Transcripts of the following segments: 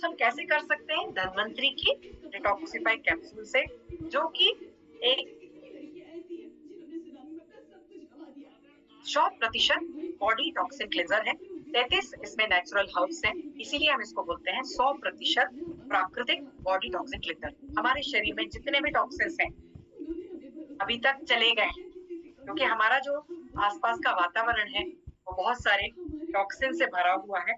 हम कैसे कर सकते हैं? धन्वंतरी की डिटॉक्सिफाई कैप्सूल से, जो कि एक 100% बॉडी टॉक्सिन क्लींजर है। 33 इसमें नेचुरल हर्ब्स हैं, इसीलिए हम इसको बोलते हैं 100% प्राकृतिक बॉडी टॉक्सिन क्लींजर। हमारे शरीर में जितने भी टॉक्सिन्स हैं अभी तक चले गए हैं, क्योंकि हमारा जो आसपास का वातावरण है वो बहुत सारे टॉक्सिन से भरा हुआ है।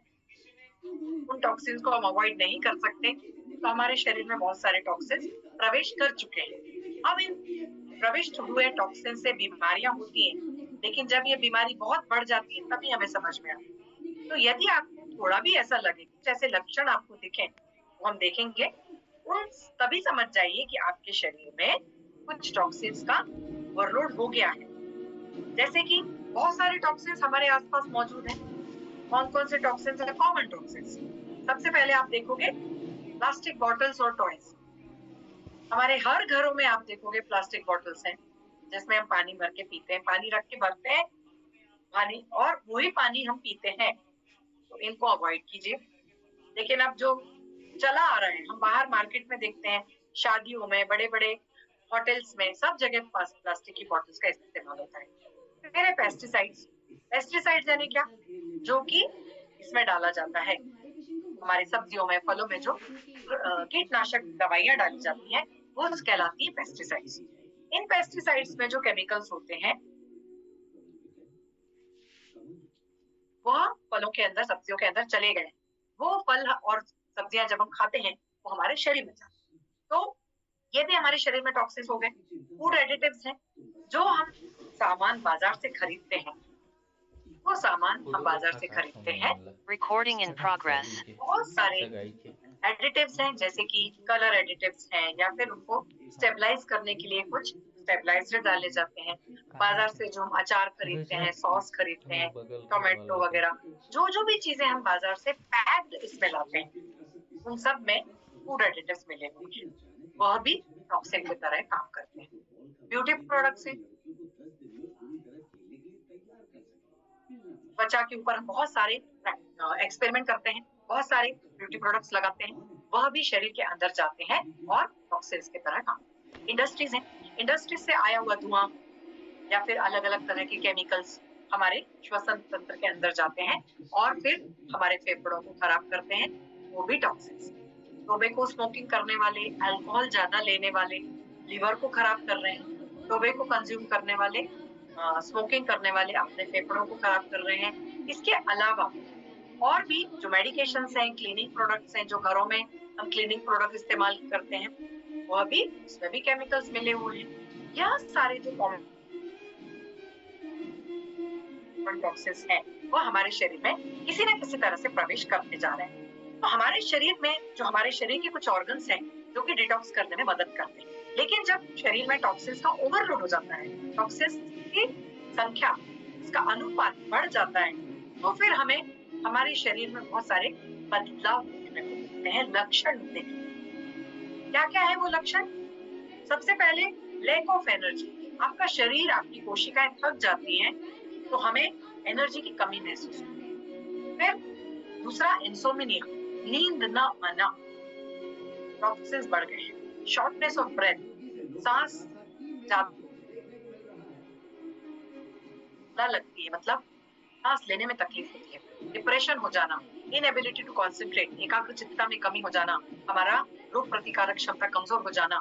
उन टॉक्सिन्स को हम अवॉइड नहीं कर सकते, तो हमारे शरीर में बहुत सारे टॉक्सिन्स प्रवेश कर चुके हैं। अब इन प्रविष्ट हुए टॉक्सिन से बीमारियां होती हैं, लेकिन जब ये बीमारी बहुत बढ़ जाती है तभी हमें समझ में आता है। तो यदि आपको थोड़ा भी ऐसा लगे, कुछ ऐसे लक्षण आपको दिखें, तो हम देखेंगे, उन तभी समझ जाइए कि आपके शरीर में कुछ टॉक्सिन्स का ओवरलोड हो गया है। जैसे कि बहुत सारे टॉक्सिन्स हमारे आसपास मौजूद हैं। कौन कौन से टॉक्सिन्स हैं? Common toxins. सबसे पहले आप देखोगे प्लास्टिक बॉटल्स और टॉयज। हमारे हर घरों में आप देखोगे प्लास्टिक बॉटल्स हैं, जिसमें हम पानी भर के पीते हैं, पानी रख के भरते हैं पानी, और वही पानी हम पीते हैं। तो इनको अवॉइड कीजिए। लेकिन अब जो चला आ रहा है, हम बाहर मार्केट में देखते हैं, शादियों में, बड़े बड़े होटल्स में, सब जगह प्लास्टिक की बॉटल्स का इस्तेमाल होता है। फिर है पेस्टिसाइड्स। पेस्टिसाइड्स यानी क्या? जो कि इसमें डाला जाता है, हमारी सब्जियों में, फलों में जो कीटनाशक दवाइयां डाली जाती हैं, वो कहलाती है पेस्टिसाइड्स। इन पेस्टिसाइड्स में जो केमिकल्स होते हैं, वह फलों के अंदर, सब्जियों के अंदर चले गए। वो फल और सब्जियां जब हम खाते हैं, वो हमारे शरीर में जाते हैं। तो ये भी हमारे शरीर में टॉक्सिस हो गए। फूड एडिटिव्स हैं, जो हम सामान बाजार से खरीदते हैं, वो सामान हम बाजार से खरीदते हैं। Recording in progress. बहुत सारे एडिटिव्स हैं, जैसे कि कलर एडिटिव्स हैं, या फिर उनको स्टेबलाइज करने के लिए कुछ स्टेबलाइजर डाले जाते हैं। बाजार से जो हम अचार खरीदते हैं, सॉस खरीदते हैं, टोमेटो वगैरह, जो जो भी चीजें हम बाजार से पैक्ड इसमें लाते हैं, उन सब में फूड एडिटिव्स मिले हुए हैं। वह भी टॉक्सिन की तरह काम करते हैं। ब्यूटी प्रोडक्ट्स हैं, त्वचा के ऊपर हम बहुत सारे एक्सपेरिमेंट करते हैं, बहुत सारे ब्यूटी प्रोडक्ट्स लगाते हैं, वह भी शरीर के अंदर जाते हैं और टॉक्सिन्स की तरह काम। इंडस्ट्रीज हैं, इंडस्ट्रीज से आया हुआ धुआं या फिर अलग अलग तरह के केमिकल्स हमारे श्वसन तंत्र के अंदर जाते हैं और फिर हमारे फेफड़ों को खराब करते हैं, वो भी टॉक्सिन्स। टोबैको स्मोकिंग करने वाले, अल्कोहल ज्यादा लेने वाले लिवर को खराब कर रहे हैं। टोबैको कंज्यूम करने वाले, स्मोकिंग करने वाले अपने फेफड़ों को खराब कर रहे हैं। इसके अलावा और भी जो मेडिकेशंस हैं, क्लीनिंग प्रोडक्ट्स हैं, जो घरों में हम क्लीनिंग प्रोडक्ट इस्तेमाल करते हैं, वह भी, उसमें भी केमिकल्स मिले हुए हैं। यह सारे जो कॉमन टॉक्सिन्स हैं, वो हमारे शरीर में किसी न किसी तरह से प्रवेश करते जा रहे हैं। तो हमारे शरीर में, जो हमारे शरीर के कुछ ऑर्गन्स हैं, जो कि डिटॉक्स करने में मदद करते हैं, लेकिन जब शरीर में टॉक्सिन्स का ओवरलोड हो जाता है, टॉक्सिन्स की संख्या, इसका अनुपात बढ़ जाता है, तो फिर हमें हमारे शरीर में बहुत सारे बदलाव देखने को मिलते हैं, लक्षण देखने को। क्या क्या है वो लक्षण? सबसे पहले लैक ऑफ एनर्जी। आपका शरीर, आपकी कोशिकाएं थक जाती हैं, तो हमें एनर्जी की कमी महसूस होती है। फिर दूसरा, इंसोम्निया, नींद न आना, टॉक्सिन्स बढ़ गए हैं। शॉर्टनेस ऑफ ब्रेथ, सांस ज्यादा लगती है, मतलब सांस लेने में तकलीफ होती है। डिप्रेशन हो जाना, इनएबिलिटी टू कॉन्सेंट्रेट, एकाग्रचित्तता में कमी हो जाना, हमारा रोग प्रतिकारक क्षमता कमजोर हो जाना,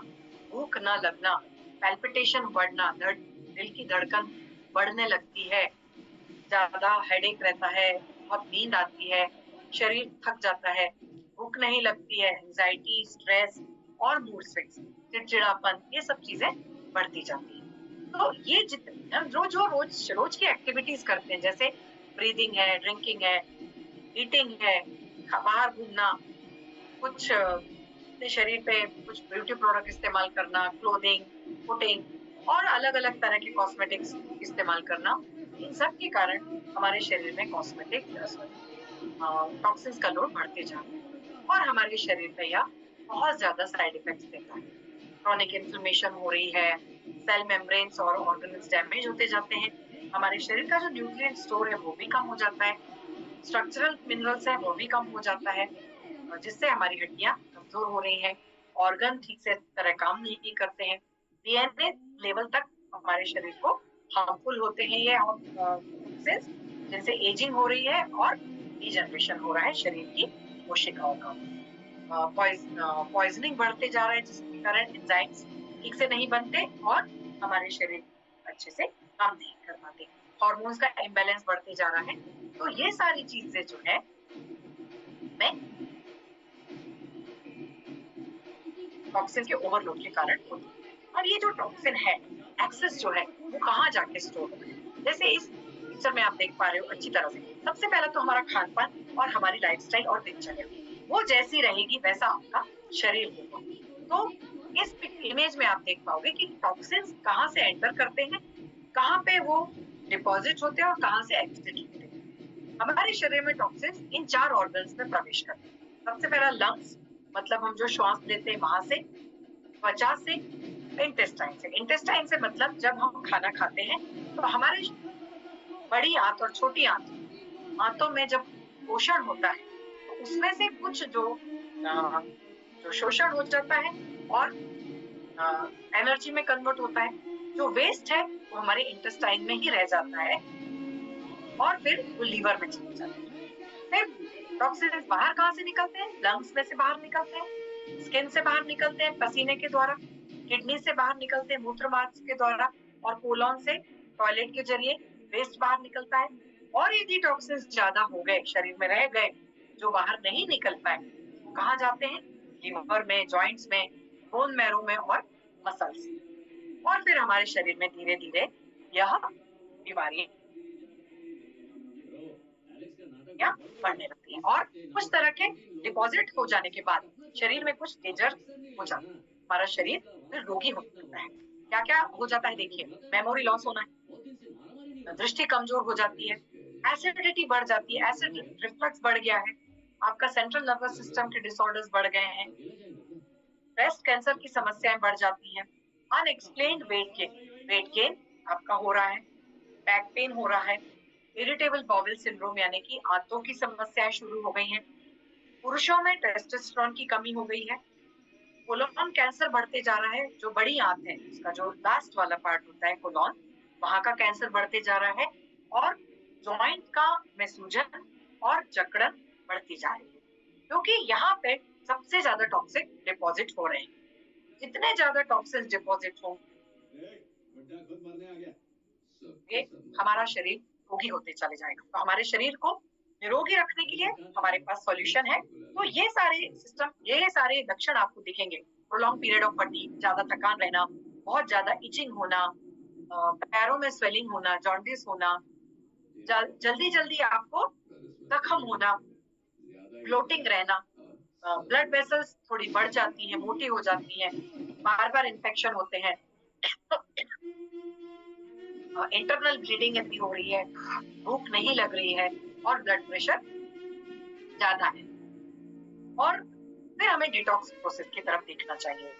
भूख न लगना, पैल्पिटेशन बढ़ना, दिल की धड़कन बढ़ने लगती है, ज्यादा हेडेक रहता है, बहुत नींद आती है, शरीर थक जाता है, भूख नहीं लगती है, एंजाइटी, स्ट्रेस और मूड स्विंग्स, चिड़चिड़ापन, ये सब चीजें बढ़ती जाती है। तो ये जितने हम जो जो रोज रोज की एक्टिविटीज करते हैं, जैसे ब्रीदिंग है, ड्रिंकिंग है, ईटिंग है, बाहर घूमना, कुछ अपने शरीर पे कुछ ब्यूटी प्रोडक्ट इस्तेमाल करना, क्लोथिंग, फुटिंग और अलग अलग तरह के कॉस्मेटिक्स इस्तेमाल करना, इन सब के कारण हमारे शरीर में कॉस्मेटिक टॉक्सिन्स का लोड बढ़ते जा रहा है और हमारे शरीर पे यह बहुत ज्यादा साइड इफेक्ट्स देता है। क्रॉनिक इन्फ्लेमेशन हो रही है, सेल मेम्ब्रेन्स और ऑर्गन्स डैमेज होते जाते हैं, हमारे शरीर का जो न्यूट्रिएंट स्टोर है वो भी कम हो जाता है, स्ट्रक्चरल मिनरल्स है वो भी कम हो जाता है, जिससे हमारी हड्डियां कमजोर हो रही हैं, ऑर्गन ठीक से तरह काम नहीं करते हैं, डीएनए लेवल तक हमारे शरीर को हार्मफुल होते हैं ये टॉक्सिन्स, जिनसे एजिंग हो रही है और डिजनरेशन हो रहा है शरीर की कोशिकाओं का। पॉइजनिंग बढ़ते जा रहा है, जिसके कारण एंजाइम्स ठीक से नहीं बनते और हमारे शरीर अच्छे से काम नहीं कर पाते, हार्मोन्स का इम्बैलेंस बढ़ते जा रहा है। तो ये सारी चीजें जो है मैं टॉक्सिन के ओवरलोड के कारण होती है। और ये जो टॉक्सिन है, एक्सेस जो है, वो कहाँ जाके स्टोर होता है? जैसे इस पिक्चर में आप देख पा रहे हो अच्छी तरह से, सबसे पहले तो हमारा खान पान और हमारी लाइफस्टाइल और दिनचर्या, वो जैसी रहेगी वैसा आपका शरीर होगा। तो इस इमेज में आप देख पाओगे कि टॉक्सिन्स कहाँ से एंटर करते हैं, कहाँ पे वो डिपॉजिट होते हैं और कहाँ से एग्जिट होते हैं। हमारे शरीर में टॉक्सिन्स इन 4 ऑर्गन्स में प्रवेश करते हैं। सबसे पहला लंग्स, मतलब हम जो श्वास लेते हैं वहां से, त्वचा से, इंटेस्टाइन से। इंटेस्टाइन से मतलब जब हम खाना खाते हैं तो हमारे बड़ी आंत और छोटी आंतों में जब पोषण होता है तो उसमें से कुछ जो शोषण हो जाता है और एनर्जी में कन्वर्ट होता है। जो वेस्ट है वो हमारे इंटेस्टाइन में ही रह जाता है और फिर वो लीवर में चले जाते हैं। फिर टॉक्सिन्स बाहर कहाँ से निकलते हैं? लंग्स में से बाहर निकलते हैं, स्किन से बाहर निकलते हैं पसीने के द्वारा, किडनी से बाहर निकलते हैं मूत्र मार्ग के द्वारा, और कोलोन से टॉयलेट के जरिए वेस्ट बाहर निकलता है। और यदि टॉक्सिन्स ज्यादा हो गए, शरीर में रह गए, जो बाहर नहीं निकल पाए, वो कहाँ जाते हैं? लिवर में, जॉइंट्स में, बोन मैरो में और मसल्स। और फिर हमारे शरीर में धीरे धीरे यह बीमारियां बढ़ने लगती हैं और कुछ तरह के डिपॉजिट हो जाने के बाद शरीर में कुछ डेंजर हो जाता है, हमारा शरीर फिर रोगी हो सकता है। क्या क्या हो जाता है देखिए, मेमोरी लॉस होना है, दृष्टि कमजोर हो जाती है, एसिडिटी बढ़ जाती है, एसिड रिफ्लक्स बढ़ गया है, आपका सेंट्रल नर्वस सिस्टम के डिसऑर्डर्स बढ़ गए हैं, ब्रेस्ट कैंसर की समस्याएं बढ़ जाती हैं, अनएक्सप्लेन्ड वेट गेन आपका हो रहा है, बैक पेन हो रहा है, इरिटेबल बाउल सिंड्रोम यानी कि आंतों की समस्याएं शुरू हो गई हैं, पुरुषों में टेस्टोस्टेरोन की कमी हो गई है, कोलोन कैंसर बढ़ते जा रहा है, जो बड़ी आंत है उसका जो लास्ट वाला पार्ट होता है कोलोन, वहां का कैंसर बढ़ते जा रहा है, और जॉइंट का में सूजन और जकड़न बढ़ती जा रही है, क्योंकि यहाँ पे सबसे ज्यादा टॉक्सिक डिपॉजिट हो रहे हैं। जितने ज्यादा टॉक्सिन डिपॉजिट होंगे, हमारा शरीर रोगी होते चले जाएगा। तो हमारे शरीर को निरोगी रखने के लिए हमारे पास सॉल्यूशन है। तो ये सारे सिस्टम, ये सारे लक्षण आपको दिखेंगे, प्रोलॉन्ग पीरियड ऑफ फटीग, ज्यादा थकान रहना, बहुत ज्यादा इचिंग होना, पैरों में स्वेलिंग होना, जॉन्डिस होना, जल्दी जल्दी आपको जख्म होना, ब्लोटिंग रहना, ब्लड वेसल्स थोड़ी बढ़ जाती हैं, मोटी हो जाती हैं, बार बार इन्फेक्शन होते हैं, इंटरनल ब्लीडिंग यदि हो रही है, भूख नहीं लग रही है और ब्लड प्रेशर ज्यादा है। और फिर हमें डिटॉक्स प्रोसेस की तरफ देखना चाहिए।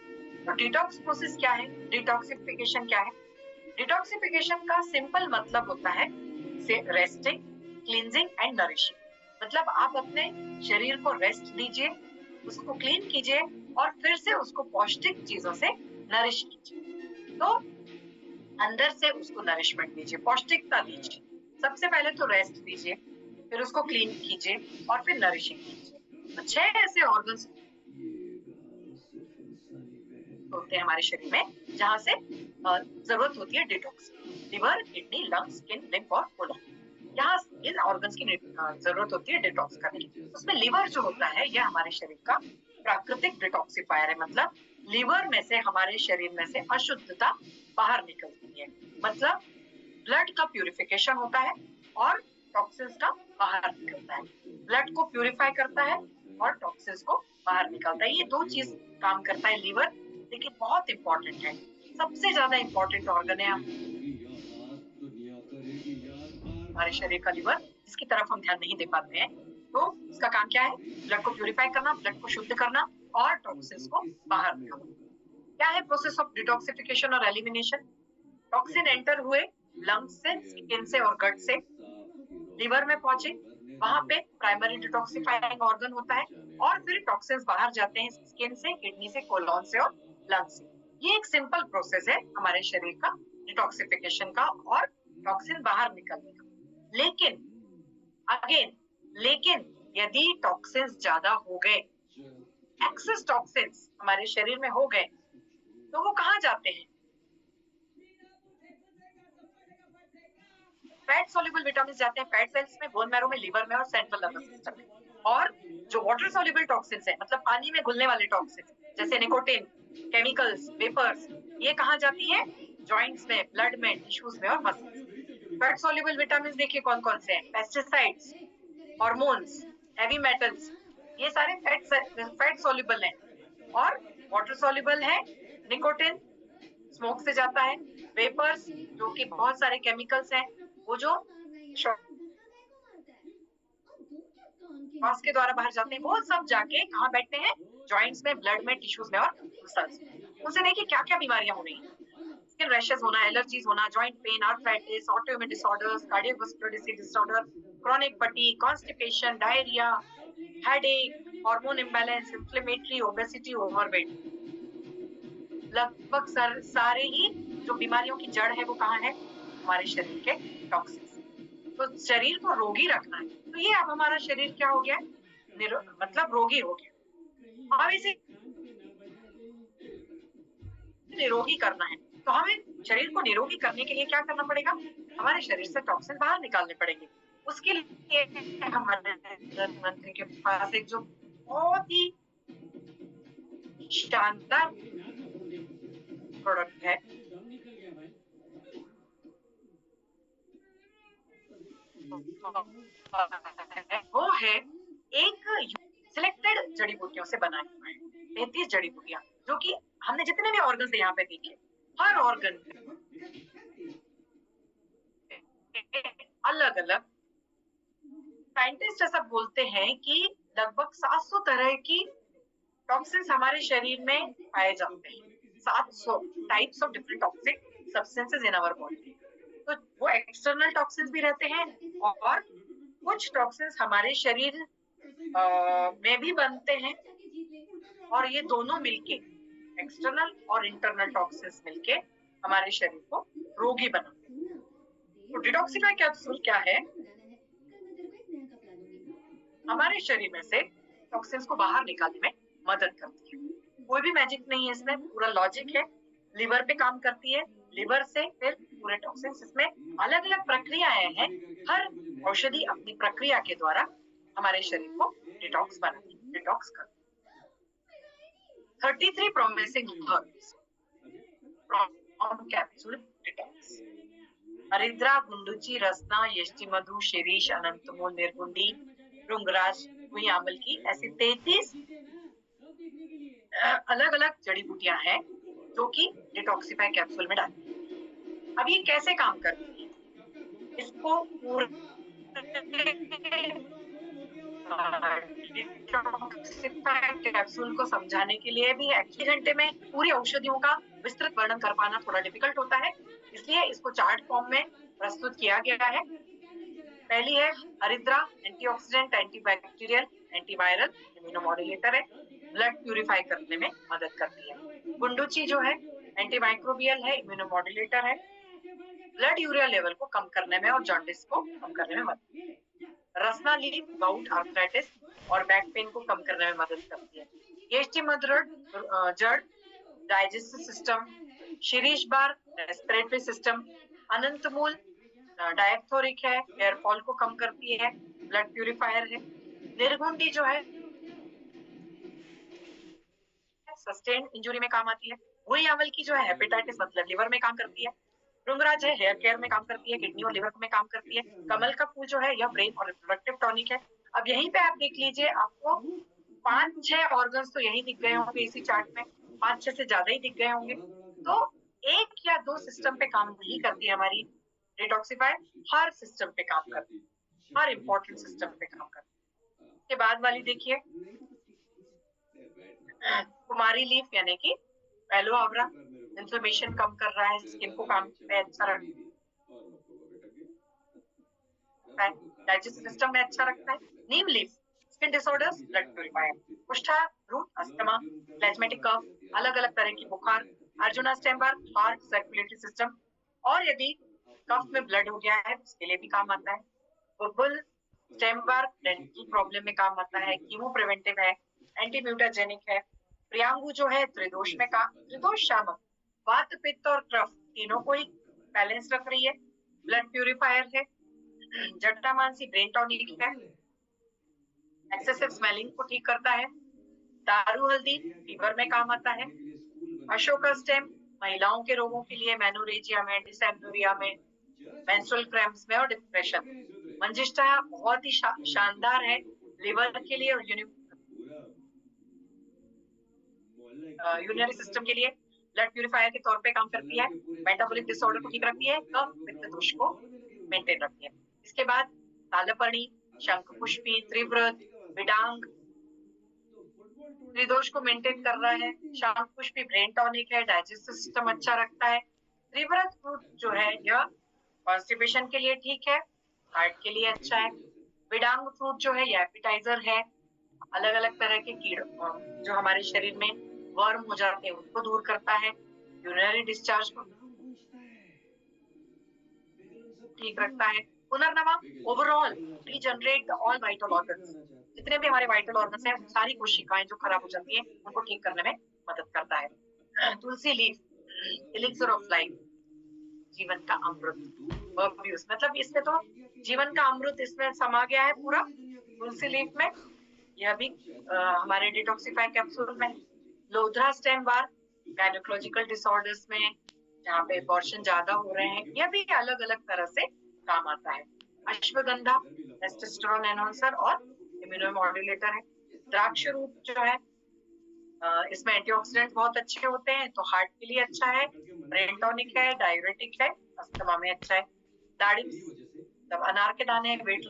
तो डिटॉक्स प्रोसेस क्या है? डिटॉक्सिफिकेशन क्या है? डिटॉक्सिफिकेशन का सिंपल मतलब होता है रेस्टिंग, क्लींजिंग एंड नरिशिंग। मतलब आप अपने शरीर को रेस्ट दीजिए, उसको क्लीन कीजिए और फिर से उसको पौष्टिक चीजों से नरिश कीजिए। तो अंदर से उसको नरिशमेंट दीजिए, पौष्टिकता दीजिए। सबसे पहले तो रेस्ट दीजिए, फिर उसको क्लीन कीजिए और फिर नरिशिंग कीजिए। तो 6 ऐसे ऑर्गन्स होते हैं हमारे शरीर में जहां से जरूरत होती है detox. Liver, kidney, lungs, skin, lymph और कोलन, यहाँ इन ऑर्गन्स की जरूरत होती है डिटॉक्स करने की। उसमें लिवर जो होता है यह हमारे शरीर का प्राकृतिक डिटॉक्सिफायर है। मतलब लिवर में से, हमारे शरीर में से अशुद्धता बाहर निकलती है, मतलब ब्लड का प्यूरिफिकेशन होता है और टॉक्सिन्स का बाहर निकलता है। ब्लड को प्यूरिफाई करता है और टॉक्सिन्स को बाहर निकलता है। ये दो चीज काम करता है लिवर, लेकिन बहुत इंपॉर्टेंट है, सबसे ज्यादा इंपॉर्टेंट ऑर्गन है हमारे शरीर का लिवर, इसकी तरफ हम ध्यान नहीं दे पाते हैं। तो इसका काम क्या है? ब्लड को प्यूरिफाई करना, ब्लड को शुद्ध करना और टॉक्सिन्स को बाहर निकालना। क्या है प्रोसेस ऑफ डिटॉक्सिफिकेशन और एलिमिनेशन? टॉक्सिन एंटर हुए लंग्स से, स्किन से और गट से, लिवर में पहुंचे, वहां पे प्राइमरी डिटॉक्सिफाइंग ऑर्गन होता है, और फिर टॉक्सिन्स बाहर जाते हैं स्किन से, किडनी से, कोलोन से और लंग से। ये एक सिंपल प्रोसेस है हमारे शरीर का डिटॉक्सिफिकेशन का और टॉक्सिन बाहर निकलने का। लेकिन अगेन यदि टॉक्सिन्स ज्यादा हो गए, एक्सेस टॉक्सिन्स हमारे शरीर में हो गए, तो वो कहाँ जाते हैं? फैट सॉल्युबल विटामिन जाते हैं फैट सेल्स में, बोन मैरो में, लिवर में और सेंट्रल नर्वस सिस्टम में। और जो वाटर सॉल्युबल टॉक्सिन्स है, मतलब पानी में घुलने वाले टॉक्सिन्स, जैसे निकोटिन, केमिकल्स, वेपर्स, ये कहाँ जाती है? जॉइंट्स में, ब्लड में, टिश्यूज में और मसल्स। फैट सॉल्युबल विटामिन देखिए कौन कौन से हैं? पेस्टिसाइड्स, हार्मोन्स, हैवी मेटल्स, ये सारे फैट सॉल्युबल हैं। और वाटर सॉल्युबल है निकोटिन, स्मोक से जाता है, वेपर्स जो कि बहुत सारे केमिकल्स हैं, वो जो श्वास के द्वारा बाहर जाते हैं, वो सब जाके कहाँ बैठते हैं? जॉइंट्स में, ब्लड में, टिश्यूज में और मसल्स। उनसे देखिए क्या क्या बीमारियां हो रही हैं। स्किन रैशेस होना, एलर्जीज होना, joint pain, arthritis, autoimmune disorders, cardiovascular disease disorder, chronic fatigue, constipation, diarrhoea, headache, hormone imbalance, inflammatory, obesity, overweight. लगभग सारे ही जो बीमारियों की जड़ है वो कहाँ है? हमारे शरीर के टॉक्सिन्स। तो शरीर को रोगी रखना है, तो ये अब हमारा शरीर क्या हो गया? मतलब रोगी हो गया। अब इसे निरोगी करना है, तो हमें शरीर को निरोगी करने के लिए क्या करना पड़ेगा? हमारे शरीर से टॉक्सिन बाहर निकालने पड़ेंगे। उसके लिए हमारे प्रधानमंत्री के पास एक जो बहुत ही शानदार प्रोडक्ट है, वो है एक सिलेक्टेड जड़ी बूटियों से बना हुआ है। 33 जड़ी बूटियां, जो कि हमने जितने भी ऑर्गन यहाँ पे देखे, हर ऑर्गन अलग अलग। साइंटिस्ट ऐसा बोलते हैं कि लगभग 700 तरह की टॉक्सिन्स हमारे शरीर में पाए जाते हैं। 700 types of different toxic substances in our body. तो वो एक्सटर्नल टॉक्सिन्स भी रहते हैं और कुछ टॉक्सिन्स हमारे शरीर में भी बनते हैं, और ये दोनों मिलके, एक्सटर्नल और इंटरनल टॉक्सिन्स मिलके हमारे शरीर को रोगी बनाते हैं। तो डिटॉक्सिफाई कैप्सूल क्या है? हमारे शरीर में से टॉक्सिन्स को बाहर निकालने में मदद करती है। कोई भी मैजिक नहीं है इसमें, पूरा लॉजिक है। लिवर पे काम करती है, लिवर से फिर पूरे टॉक्सिन्स, इसमें अलग अलग प्रक्रियाएं हैं। हर औषधि अपनी प्रक्रिया के द्वारा हमारे शरीर को डिटॉक्स बनाती है, डिटॉक्स करती है। 33 promising herbs from capsule detox. हरिद्रा, गुंडुची, रसना, यष्टि मधु, शिरीष, अनंतमूल, निर्गुंडी, भृंगराज, गुई आमल की, ऐसी 33 अलग अलग जड़ी बूटियां हैं जो कि डिटॉक्सिफाई कैप्सूल में डाली। अब ये कैसे काम करती है? इसको पूरे कैप्सूल को समझाने के लिए भी 1 घंटे में पूरी औषधियों का विस्तृत वर्णन कर पाना थोड़ा डिफिकल्ट होता है, इसलिए इसको चार्ट फॉर्म में प्रस्तुत किया गया है। पहली है हरिद्रा, एंटीऑक्सीडेंट, एंटीबैक्टीरियल, एंटीवायरल, इम्यूनोमॉड्यूलेटर है, ब्लड प्यूरिफाई करने में मदद करती है। गुंडुची जो है एंटीमाइक्रोबियल है, इम्यूनोमॉड्यूलेटर है, ब्लड यूरिया लेवल को कम करने में और जॉन्डिस को कम करने में मदद। रसना लीफ गाउट, आर्थराइटिस और बैक पेन को कम करने में मदद करती है। यष्टि मधु जड़, डाइजेस्टिव सिस्टम, शिरीष बार, रेस्पिरेटरी सिस्टम, अनंतमूल डायथोरिक है, हेयर फॉल को कम करती है, ब्लड प्यूरिफायर है। निर्गुंडी जो है सस्टेन इंजुरी में काम आती है। वही अमल की जो है हेपेटाइटिस मतलब लिवर में काम करती है। भृंगराज है हेयर केयर में काम करती है, किडनी और लिवर में काम करती है। कमल का फूल जो है यह ब्रेन और रिप्रोडक्टिव टॉनिक है। अब यहीं पे आप देख लीजिए, आपको 5-6 ऑर्गन्स तो यही दिख गए होंगे इसी चार्ट में, 5-6 से ज्यादा ही दिख गए होंगे। तो 1 या 2 सिस्टम पे काम नहीं करती हमारी डिटॉक्सिफाई, हर सिस्टम पे काम करती है, हर इंपॉर्टेंट सिस्टम पे काम करती है। इसके बाद वाली देखिए, कुमारी लीफ यानी कि एलोवेरा, इन्फ्लेमेशन कम कर रहा है, स्किन को काम पे अच्छा रखता है, डाइजेस्टिव सिस्टम में अच्छा रखता है। Neem leaf skin disorders, blood purifier, कुष्ठा, रूट, अस्थमा, प्लेज्मेटिक कफ, अलग अलग तरह की बुखार, arjuna stem bark, heart circulatory system, और यदि कफ में ब्लड हो गया है उसके लिए भी काम आता है। बुलबुल स्टेम्बर डेंटल प्रॉब्लम में काम आता है, कीमो प्रिवेंटिव है, एंटी म्यूटाजेनिक है। प्रियांगु जो है त्रिदोष में काम, त्रिदोष शामक, वात पित्त और कफ तीनों को ही बैलेंस रख रही है। ब्लड प्यूरिफायर है। जटामांसी ब्रेन टॉनिक है, एक्सेसिव स्मेलिंग को ठीक करता है। दारू हल्दी फीवर में काम आता है। अशोका स्टेम महिलाओं के रोगों के लिए, मेनोरेजिया में, डिसेंटोरिया में, मेंस्ट्रुअल क्रैम्प्स में और डिप्रेशन। मंजिष्ठा बहुत ही शानदार है लिवर के लिए और यूरिनरी सिस्टम के लिए। ब्लड प्यूरिफायर के तौर पे काम करती है। मेटाबॉलिक डिसऑर्डर को ठीक रखती है, कफ पित्त दोष को मेंटेन रखती है। इसके बाद तालपर्णी, शंखपुष्पी, त्रिव्रत, विडांग त्रिदोष को मेंटेन कर रहा है। शंखपुष्पी ब्रेन टॉनिक है, डाइजेस्टिव सिस्टम अच्छा रखता है। त्रिव्रत फ्रूट जो है यह कॉन्स्टिपेशन के लिए ठीक है, हार्ट के लिए अच्छा है। विडांग फ्रूट जो है ये एपिटाइजर है, अलग अलग तरह के कीड़ों जो हमारे शरीर में वर्म हो जाते हैं उनको दूर करता है। यूरिनरी डिस्चार्ज को ठीक रखता है। Punarnava overall regenerate all vital organs, जितने भी हमारे वाइटल ऑर्गन्स हैं सारी कोशिकाएं जो खराब हो जाती है उनको ठीक करने में मदद करता है। तुलसी लीफ एलिक्सर ऑफ लाइफ, जीवन का अमृत, मतलब इसमें तो जीवन का अमृत इसमें समा गया है पूरा तुलसी लीफ में। यह भी हमारे डिटॉक्सिफाई कैप्सूल में। लोधरा स्टेम बार गायनेकोलॉजिकल डिसऑर्डर्स में जहाँ पे अबॉर्शन ज्यादा हो रहे हैं, यह भी अलग अलग तरह से काम आता है। अश्वगंधा टेस्टोस्टेरोन एनहांसर और इम्यूनोमॉड्यूलेटर है। द्राक्ष रूट जो है इसमें एंटीऑक्सीडेंट बहुत अच्छे होते हैं, तो हार्ट के लिए अच्छा है, ब्रेन टॉनिक है, डाययूरेटिक है, अस्थमा में अच्छा है। दाड़िम तब अनार के दाने वेट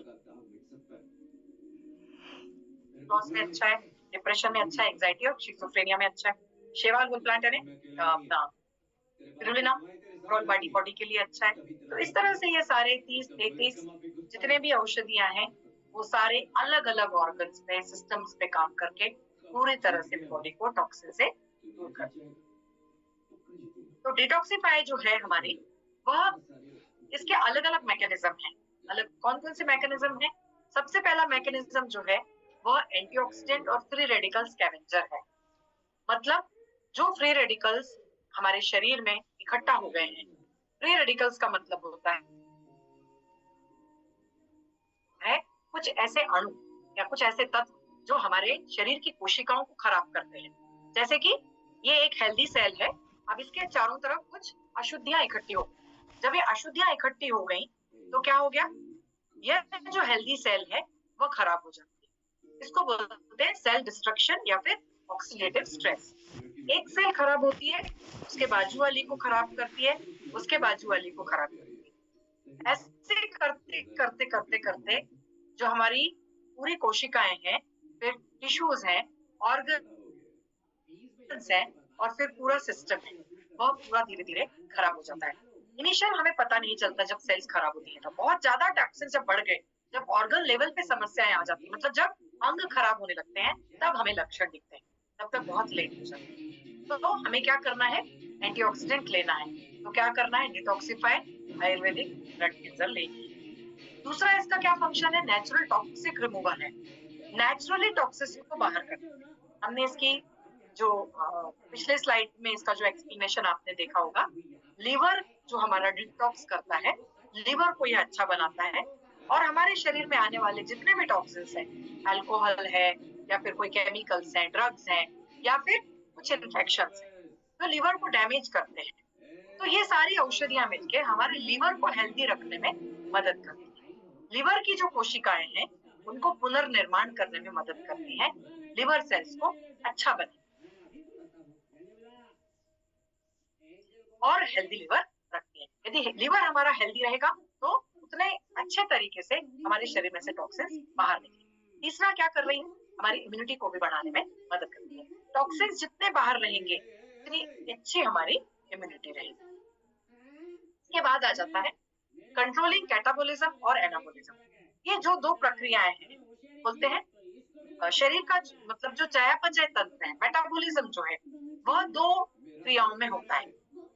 लॉस में अच्छा है, डिप्रेशन में अच्छा है, एंजाइटी और शिज़ोफ्रेनिया में अच्छा है। शेवाल वुड प्लांट है अपना स्पिरुलिना बॉडी बॉडी के लिए अच्छा है। तो इस तरह से ये सारे 30-33 जितने भी औषधियां हैं वो सारे अलग अलग ऑर्गन्स पे सिस्टम्स पे काम करके पूरी तरह से बॉडी को टॉक्सिन से दूर करते हैं। तो डिटॉक्सिफाई जो है हमारी वह इसके अलग अलग मैकेनिज्म हैं। अलग कौन कौन से मैकेनिज्म हैं? सबसे पहला मैकेनिज्म जो है वह एंटीऑक्सीडेंट और फ्री रेडिकल स्कैवेंजर है। मतलब जो फ्री रेडिकल्स हमारे शरीर में इकट्ठा हो गए हैं, फ्री रेडिकल्स का मतलब होता है कुछ ऐसे अणु या कुछ ऐसे तत्व जो हमारे शरीर की कोशिकाओं को खराब करते हैं। जैसे कि ये एक हेल्दी सेल है, अब इसके चारों तरफ कुछ अशुद्धियां इकट्ठी हो, जब ये अशुद्धियां इकट्ठी हो गई तो क्या हो गया, यह जो हेल्दी सेल है वह खराब हो जाती है। इसको बोलते हैं सेल डिस्ट्रक्शन या फिर ऑक्सीडेटिव स्ट्रेस। एक सेल खराब होती है, उसके बाजू वाली को खराब करती है, उसके बाजू वाली को खराब करती है। ऐसे करते करते करते करते जो हमारी पूरी कोशिकाएं हैं, फिर टिश्यूज हैं, ऑर्गन्स हैं और फिर पूरा सिस्टम है, वह पूरा धीरे धीरे खराब हो जाता है। इनिशियल हमें पता नहीं चलता जब सेल्स खराब होती है, तो बहुत ज्यादा टॉक्सिन जब बढ़ गए, जब ऑर्गन लेवल पे समस्याएं आ जाती है, मतलब जब अंग खराब होने लगते हैं तब हमें लक्षण दिखते हैं, तब तक बहुत लेट हो जाता है। तो हमें क्या करना है, एंटीऑक्सीडेंट लेना है। तो क्या करना है, डिटॉक्सिफाई आयुर्वेदिक ब्लड क्लींजर लेनी है। दूसरा इसका क्या फंक्शन है, नेचुरल टॉक्सिक रिमूवर है, नेचुरली टॉक्सिक को बाहर करना। हमने इसकी जो पिछले स्लाइड में इसका जो एक्सप्लेनेशन आपने देखा होगा, लीवर जो हमारा डिटॉक्स करता है, लीवर को यह अच्छा बनाता है और हमारे शरीर में आने वाले जितने भी टॉक्सिन्स हैं, अल्कोहल है या फिर कोई केमिकल्स हैं, ड्रग्स हैं या फिर कुछ इन्फेक्शंस हैं, तो लीवर को डैमेज करते हैं। तो ये सारी औषधियां मिलके हमारे लीवर को हेल्दी रखने में मदद करती है। लीवर की जो कोशिकाएं हैं उनको पुनर्निर्माण करने में मदद करती है, लिवर सेल्स को अच्छा बने और हेल्दी लिवर रखती है। यदि लिवर हमारा हेल्दी रहेगा तो उतने अच्छे तरीके से हमारे शरीर में से टॉक्सिन्स बाहर निकलेंगे। तीसरा क्या कर रही है, हमारी इम्यूनिटी को भी बढ़ाने में मदद करती है। टॉक्सिन्स जितने बाहर रहेंगे उतनी अच्छी हमारी इम्यूनिटी रहेगी। इसके बाद आ जाता है कंट्रोलिंग कैटाबोलिज्म और एनाबोलिज्म। ये जो दो प्रक्रियाएं हैं बोलते हैं शरीर का मतलब जो चयापचय तंत्र है, मेटाबॉलिज्म जो है, वह दो क्रियाओं में होता है।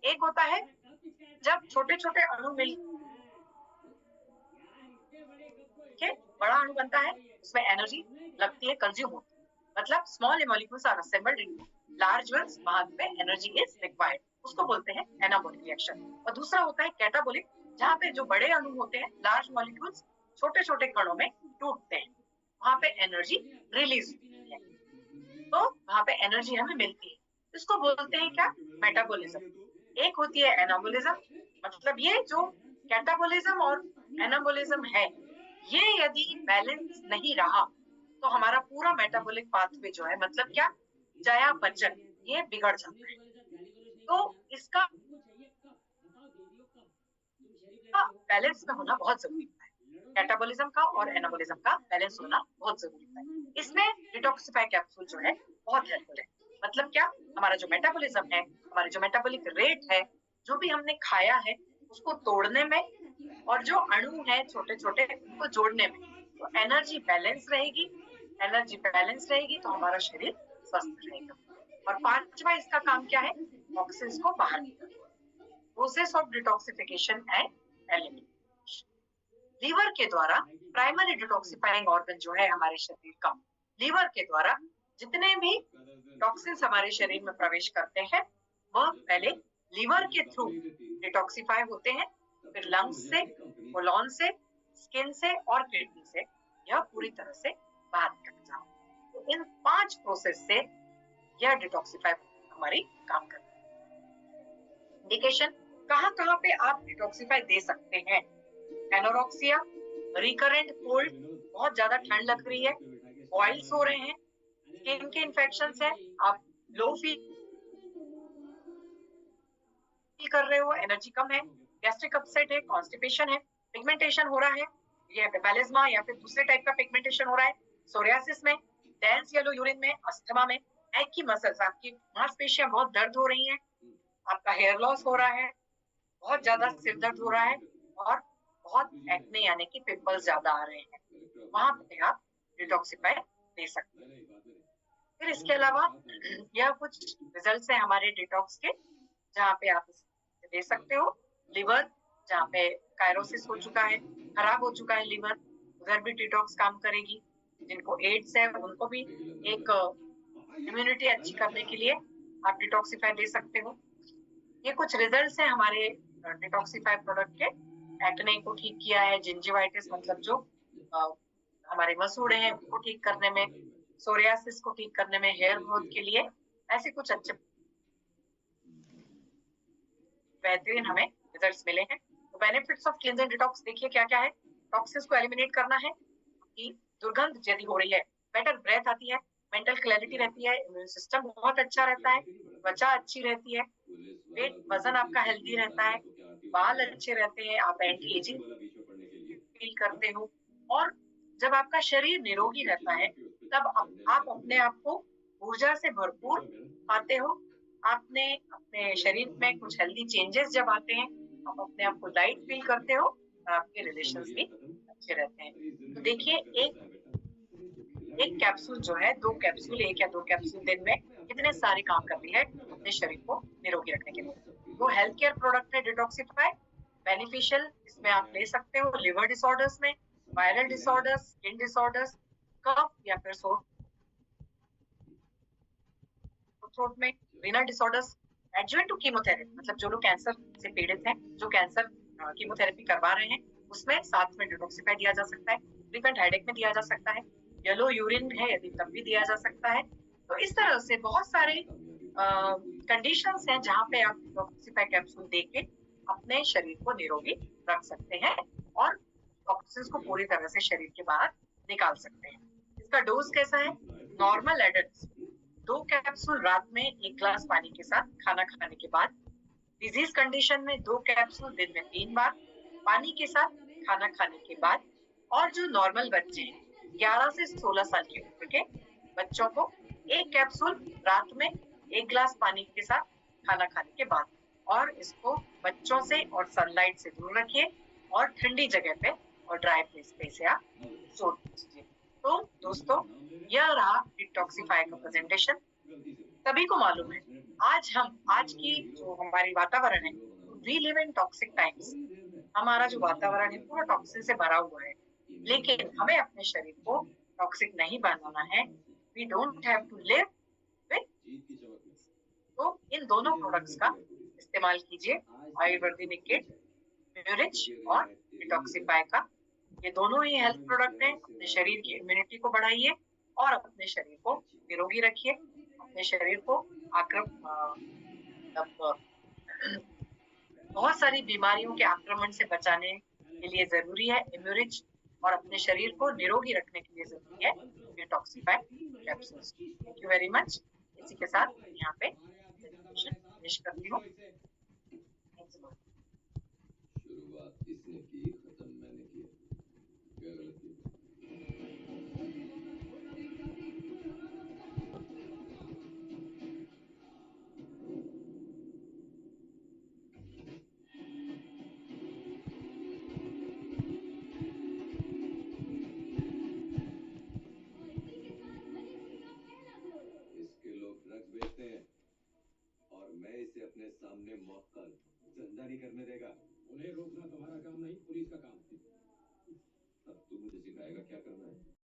एक होता है जब छोटे छोटे अणु मिल के बड़ा अणु बनता है, उसमें एनर्जी लगती है, कंज्यूम होती है, मतलब small molecules are assembled into large ones, वहां पे एनर्जी इज रिक्वायर्ड, उसको बोलते हैं एनाबॉलिक रिएक्शन। और दूसरा होता है कैटाबॉलिक, जहाँ पे जो बड़े अणु होते हैं, लार्ज मॉलिक्यूल्स छोटे छोटे कणों में टूटते हैं, वहां पे एनर्जी रिलीज होती है, तो वहां पे एनर्जी हमें मिलती है। इसको बोलते हैं क्या? मेटाबॉलिज्म। एक होती है एनाबॉलिज्म, मतलब ये जो कैटाबॉलिज्म और एनाबॉलिज्म है, ये यदि बैलेंस नहीं रहा तो हमारा पूरा मेटाबॉलिक पाथवे जो है, मतलब क्या, चयापचय, ये बिगड़ जाता है। तो इसका बैलेंस में होना बहुत जरूरी होता है। कैटाबॉलिज्म का और एनाबॉलिज्म का बैलेंस होना बहुत जरूरी होता है। इसमें डिटॉक्सिफाई कैप्सूल जो है बहुत हेल्पफुल है। मतलब क्या, हमारा जो मेटाबॉलिज्म है, हमारे जो मेटाबॉलिक रेट है, जो भी हमने खाया है उसको तोड़ने में, और जो अणु है छोटे छोटे उनको जोड़ने में, तो एनर्जी बैलेंस रहेगी। एनर्जी बैलेंस रहेगी तो हमारा शरीर स्वस्थ रहेगा। और पांचवा इसका काम क्या है? टॉक्सिन्स को बाहर निकालना। Process of detoxification and elimination. Liver के द्वारा प्राइमरी डिटॉक्सिफाइंग ऑर्गन जो है हमारे शरीर का, लीवर के द्वारा जितने भी टॉक्सिन्स हमारे शरीर में प्रवेश करते हैं, वह पहले लीवर के थ्रू डिटॉक्सिफाई होते हैं, फिर लंग्स से, कोलॉन से, स्किन से और किडनी से यह पूरी तरह से बाहर निकल जाओ। तो इन 5 प्रोसेस से यह डिटॉक्सिफाई हमारी काम करती है। इंडिकेशन, कहाँ कहाँ पे आप डिटॉक्सिफाई दे सकते हैं? एनोरेक्सिया, रिकरेंट कोल्ड, बहुत ज्यादा ठंड लग रही है, बॉइल्स हो रहे हैं, स्किन के इन्फेक्शंस है, आप लो फील कर रहे हो, एनर्जी कम है, गैस्ट्रिक अपसेट है, कॉन्स्टिपेशन है, पिगमेंटेशन हो रहा है, ये मेलास्मा या फिर दूसरे टाइप का पिगमेंटेशन हो रहा है, सोरियासिस में, डेंस येलो यूरिन में, अस्थमा में, नेक की मसल्स, आपकी मांसपेशियां बहुत दर्द हो रही हैं, आपका हेयर लॉस हो रहा है, बहुत ज्यादा सिर दर्द हो रहा है, और बहुत एक्ने यानी कि पिंपल्स ज्यादा आ रहे हैं, वहां पे आप डिटॉक्सिफाई दे सकते हैं। फिर इसके अलावा यह कुछ रिजल्ट्स हैं हमारे डिटॉक्स के, जहाँ पे आप दे सकते हो। लिवर, जहाँ पे कायरोसिस हो चुका है, खराब हो चुका है लिवर, उधर भी डिटॉक्स काम करेगी। जिनको एड्स है उनको भी एक इम्यूनिटी अच्छी करने के लिए आप डिटॉक्सिफाई दे सकते हो। ये कुछ रिजल्ट्स हैं हमारे डिटॉक्सिफाई प्रोडक्ट के। एक्ने को ठीक किया है, जिंजिवाइटिस मतलब जो हमारे मसूड़े हैं उनको ठीक करने में, सोरियासिस को ठीक करने में, हेयर ग्रोथ के लिए, ऐसे कुछ अच्छे बेहतरीन हमें रिजल्ट्स मिले हैं। तो benefits of cleanse and detox देखिए क्या क्या है। टॉक्सिन्स को एलिमिनेट करना है, कि दुर्गंध यदि हो रही है, बेटर ब्रेथ आती है, मेंटल क्लैरिटी रहती है, इम्यून सिस्टम बहुत अच्छा रहता है, त्वचा अच्छी रहती है, वेट वजन आपका हेल्दी रहता है, बाल अच्छे रहते हैं, आप एंटी एजिंग फील करते हो, और जब आपका शरीर निरोगी रहता है तब आप अपने आप को ऊर्जा से भरपूर पाते हो। आपने अपने शरीर में कुछ हेल्दी चेंजेस जब आते हैं, आप अपने आप को लाइट फील करते हो, और आपके रिलेशंस भी अच्छे रहते हैं। तो देखिए, एक कैप्सूल जो है, 2 कैप्सूल, 1 या 2 कैप्सूल दिन में कितने सारे काम करती है अपने शरीर को निरोगी रखने के लिए। वो हेल्थ केयर प्रोडक्ट है डिटॉक्सिफाई, बेनिफिशियल इसमें आप ले सकते हो लिवर डिसऑर्डर्स में, viral disorders, skin disorders, cough या फिर सोर थ्रोट में, renal disorders, adjuvant to chemotherapy, मतलब जो लोग कैंसर से पीड़ित हैं, जो कैंसर कीमोथेरेपी करवा रहे हैं, उसमें साथ में डिटॉक्सिफाई दिया जा सकता है, फ्रीक्वेंट हेडेक में दिया जा सकता है, येलो यूरिन है यदि तब भी दिया जा सकता है। तो इस तरह से बहुत सारे कंडीशंस हैं जहाँ पे आप डिटॉक्सिफाई कैप्सूल देके अपने शरीर को निरोगी रख सकते हैं, और टॉक्सिन्स को पूरी तरह से शरीर के बाहर निकाल सकते हैं। इसका डोज कैसा है? नॉर्मल एडल्ट 2 कैप्सूल रात में 1 ग्लास पानी के साथ खाना खाने के बाद, डिजीज कंडीशन में 2 कैप्सूल दिन में 3 बार पानी के साथ खाना खाने के बाद, और जो नॉर्मल बच्चे हैं 11 से 16 साल की उम्र के बच्चों को 1 कैप्सूल रात में 1 ग्लास पानी के साथ खाना खाने के बाद। और इसको बच्चों से और सनलाइट से दूर रखिए, और ठंडी जगह पे और ड्राई प्लेस पे इसे आप स्टोर कीजिए। तो दोस्तों, यह रहा डिटॉक्सिफाई का प्रेजेंटेशन। सभी को मालूम है, आज की जो हमारी वातावरण है, we live in toxic times. हमारा जो वातावरण है पूरा टॉक्सिन से भरा हुआ है, लेकिन हमें अपने शरीर को टॉक्सिक नहीं बनाना है। We don't have to live with. तो इन दोनों प्रोडक्ट्स का इस्तेमाल कीजिए, आयुर्वेदिक किट, म्यूरिच और डिटॉक्सिफाई का। ये दोनों ही हेल्थ प्रोडक्ट हैं। अपने शरीर की इम्यूनिटी को बढ़ाइए और अपने शरीर को निरोगी रखिए। अपने शरीर को मतलब बहुत सारी बीमारियों के आक्रमण से बचाने के लिए जरूरी है इम्यूरिच, और अपने शरीर को निरोगी रखने के लिए जरूरी है detoxify capsules. Thank you very much. इसी के साथ यहाँ पे प्रेजेंटेशन फिनिश करती हूँ। Thanks a lot. शुरुआत इसने की, खत्म मैंने किया। क्या गलती? इसके लोग ड्रग्स बेचते हैं और मैं इसे अपने सामने मौका धंधा नहीं करने देगा। उन्हें रोकना तुम्हारा काम नहीं, पुलिस का काम है। अब तू मुझे सिखाएगा क्या करना है।